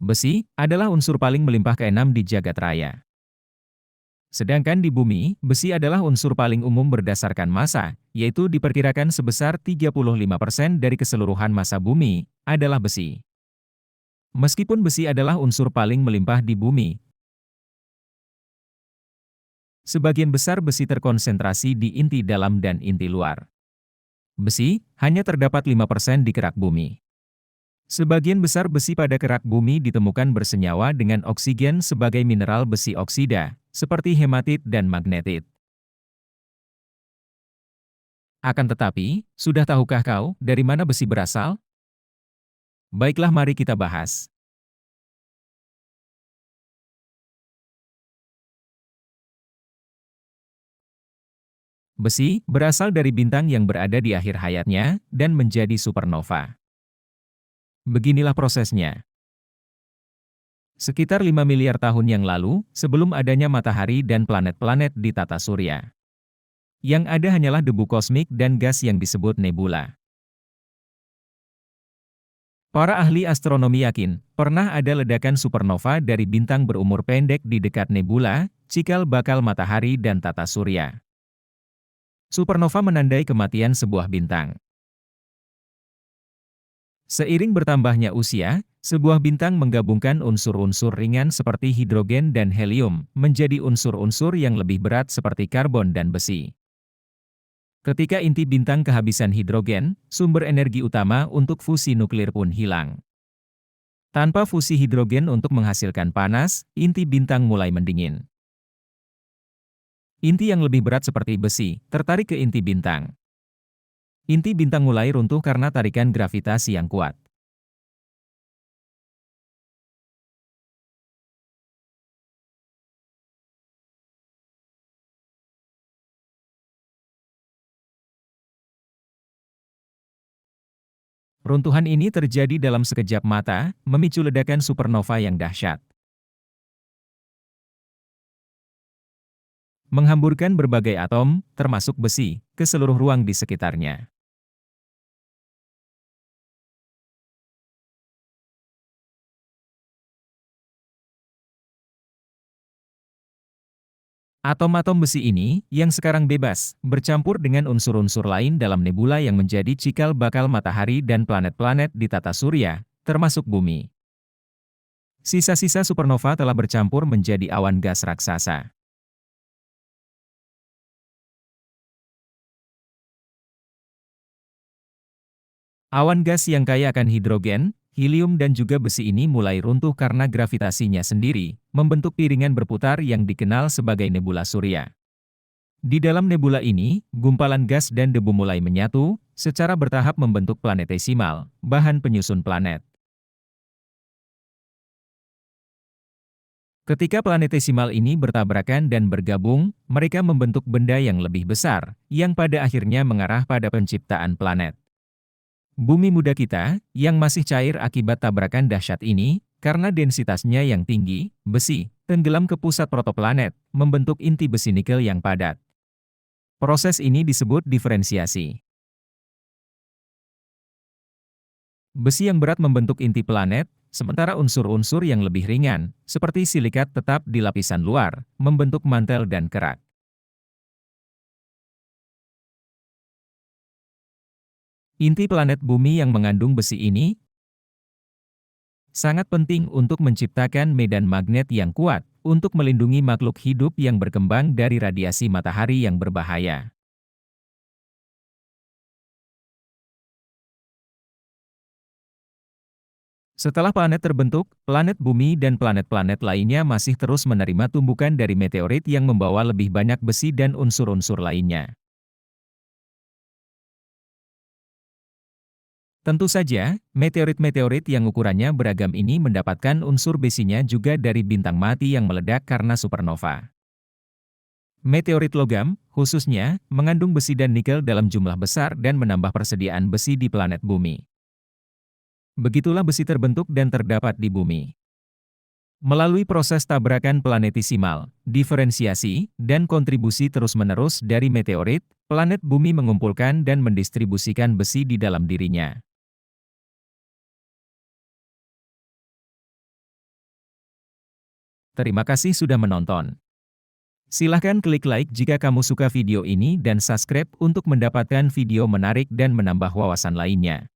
Besi adalah unsur paling melimpah keenam di jagat raya. Sedangkan di bumi, besi adalah unsur paling umum berdasarkan massa, yaitu diperkirakan sebesar 35% dari keseluruhan massa bumi, adalah besi. Meskipun besi adalah unsur paling melimpah di bumi, sebagian besar besi terkonsentrasi di inti dalam dan inti luar. Besi hanya terdapat 5% di kerak bumi. Sebagian besar besi pada kerak bumi ditemukan bersenyawa dengan oksigen sebagai mineral besi oksida, seperti hematit dan magnetit. Akan tetapi, sudah tahukah kau dari mana besi berasal? Baiklah, mari kita bahas. Besi berasal dari bintang yang berada di akhir hayatnya dan menjadi supernova. Beginilah prosesnya. Sekitar 5 miliar tahun yang lalu, sebelum adanya matahari dan planet-planet di tata surya. Yang ada hanyalah debu kosmik dan gas yang disebut nebula. Para ahli astronomi yakin, pernah ada ledakan supernova dari bintang berumur pendek di dekat nebula, cikal bakal matahari dan tata surya. Supernova menandai kematian sebuah bintang. Seiring bertambahnya usia, sebuah bintang menggabungkan unsur-unsur ringan seperti hidrogen dan helium, menjadi unsur-unsur yang lebih berat seperti karbon dan besi. Ketika inti bintang kehabisan hidrogen, sumber energi utama untuk fusi nuklir pun hilang. Tanpa fusi hidrogen untuk menghasilkan panas, inti bintang mulai mendingin. Inti yang lebih berat seperti besi, tertarik ke inti bintang. Inti bintang mulai runtuh karena tarikan gravitasi yang kuat. Runtuhan ini terjadi dalam sekejap mata, memicu ledakan supernova yang dahsyat. Menghamburkan berbagai atom, termasuk besi, ke seluruh ruang di sekitarnya. Atom-atom besi ini, yang sekarang bebas, bercampur dengan unsur-unsur lain dalam nebula yang menjadi cikal bakal matahari dan planet-planet di tata surya, termasuk bumi. Sisa-sisa supernova telah bercampur menjadi awan gas raksasa. Awan gas yang kaya akan hidrogen, helium dan juga besi ini mulai runtuh karena gravitasinya sendiri, membentuk piringan berputar yang dikenal sebagai nebula surya. Di dalam nebula ini, gumpalan gas dan debu mulai menyatu, secara bertahap membentuk planetesimal, bahan penyusun planet. Ketika planetesimal ini bertabrakan dan bergabung, mereka membentuk benda yang lebih besar, yang pada akhirnya mengarah pada penciptaan planet. Bumi muda kita, yang masih cair akibat tabrakan dahsyat ini, karena densitasnya yang tinggi, besi, tenggelam ke pusat protoplanet, membentuk inti besi nikel yang padat. Proses ini disebut diferensiasi. Besi yang berat membentuk inti planet, sementara unsur-unsur yang lebih ringan, seperti silikat tetap di lapisan luar, membentuk mantel dan kerak. Inti planet bumi yang mengandung besi ini sangat penting untuk menciptakan medan magnet yang kuat, untuk melindungi makhluk hidup yang berkembang dari radiasi matahari yang berbahaya. Setelah planet terbentuk, planet bumi dan planet-planet lainnya masih terus menerima tumbukan dari meteorit yang membawa lebih banyak besi dan unsur-unsur lainnya. Tentu saja, meteorit-meteorit yang ukurannya beragam ini mendapatkan unsur besinya juga dari bintang mati yang meledak karena supernova. Meteorit logam, khususnya, mengandung besi dan nikel dalam jumlah besar dan menambah persediaan besi di planet bumi. Begitulah besi terbentuk dan terdapat di bumi. Melalui proses tabrakan planetisimal, diferensiasi, dan kontribusi terus-menerus dari meteorit, planet bumi mengumpulkan dan mendistribusikan besi di dalam dirinya. Terima kasih sudah menonton. Silahkan klik like jika kamu suka video ini dan subscribe untuk mendapatkan video menarik dan menambah wawasan lainnya.